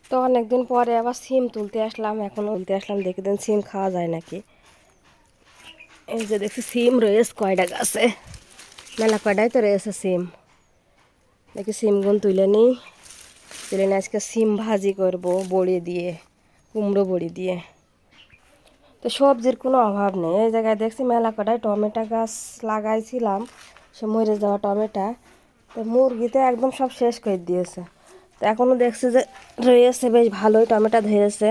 তো অনেকদিন পরে আবার সিম তুলতে আসলাম, এখনও তুলতে আসলাম, দেখি দিন সিম খাওয়া যায় নাকি। এই যে দেখছি সিম রয়েছে কয়টা গাছে, মেলা কয়টাই তো রয়েছে সিম। দেখি সিমগুন তুলে নিই, তুলে নিয়ে আজকে সিম ভাজি করব বড়ি দিয়ে, কুমড়ো বড়ি দিয়ে। তো সবজির কোনো অভাব নেই, এই জায়গায় দেখছি মেলা কটায় টমেটো গাছ লাগাইছিলাম, সে মরে যাওয়া টমেটো, তো মুরগিতে একদম সব শেষ করে দিয়েছে। তো এখনও দেখছি যে রয়েছে বেশ ভালোই টমেটো ধরেছে,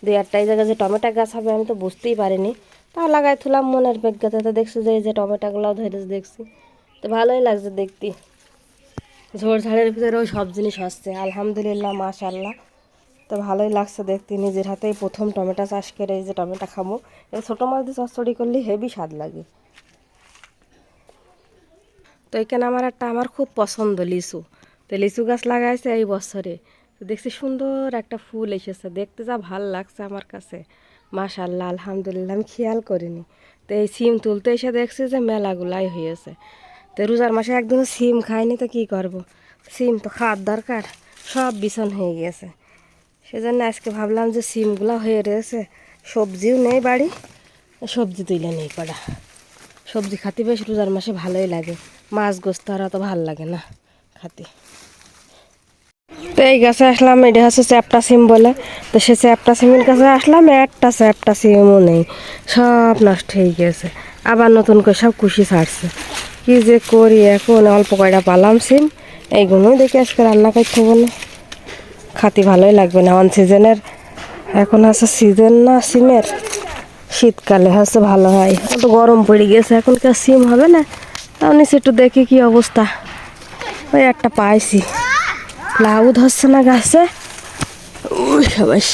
দুই একটা এই জায়গায় যে টমেটো গাছ হবে আমি তো বুঝতেই পারিনি, তাও লাগাই থুলাম মনের বেজ্ঞাতে। তো দেখছি যে এই যে টমেটোগুলোও ধরেছে দেখছি, তো ভালোই লাগছে দেখতে। ঝোড়ঝাড়ের ভিতরে ওই সব জিনিস হচ্ছে, আলহামদুলিল্লাহ মাশাল্লাহ। তো ভালোই লাগছে দেখতে, নিজের হাতেই প্রথম টমেটো চাষ করে এই যে টমেটো খাবো। এই ছোটো মাছ দিয়ে চচ্চড়ি করলে হেভি স্বাদ লাগে। তো এখানে আমার খুব পছন্দ লিচু, তো লিচু গাছ লাগাইছে এই বছরে। তো দেখছি সুন্দর একটা ফুল এসেছে, দেখতে যা ভাল লাগছে আমার কাছে, মাশাল্লাহ আলহামদুলিল্লাহ। আমি খেয়াল করিনি, তো এই সিম তুলতে এসে দেখছি যে মেলাগুলাই হয়েছে। তো রোজার মাসে একদিন সিম খাইনি তো কী করব, সিম তো খাওয়ার দরকার, সব বিছন হয়ে গেছে। সেজন্য আজকে ভাবলাম যে সিমগুলো হয়ে রয়েছে, সবজিও নেই বাড়ি, সবজি তুলে নেই করা। সবজি খাতে বেশ রোজার মাসে ভালোই লাগে, মাছ গোস্ত আর অত ভালো লাগে না খাতে। তো এই গাছে আসলাম, এটা হচ্ছে চ্যাপটা সিম বলে। তো সে চ্যাপটা সিমের কাছে আসলাম, একটা চ্যাপটা সিমও নেই, সব নষ্ট হয়ে গেছে। আবার নতুন করে সব কুশি ছাড়ছে, কি যে করি এখন। অল্প কয়টা পালাম সিম, এইগুলোই দেখি আজকে রান্না করতে বলে, খাতে ভালোই লাগবে না। অন সিজনের এখন হচ্ছে সিজন না সিমের, শীতকালে হচ্ছে ভালো হয়, অত গরম পড়ে গেছে এখন কি আর সিম হবে না। তাও নিচে একটু দেখি কি অবস্থা। ওই একটা পাইছি, লাউ ধরছে না গাছে, ওই সবাস।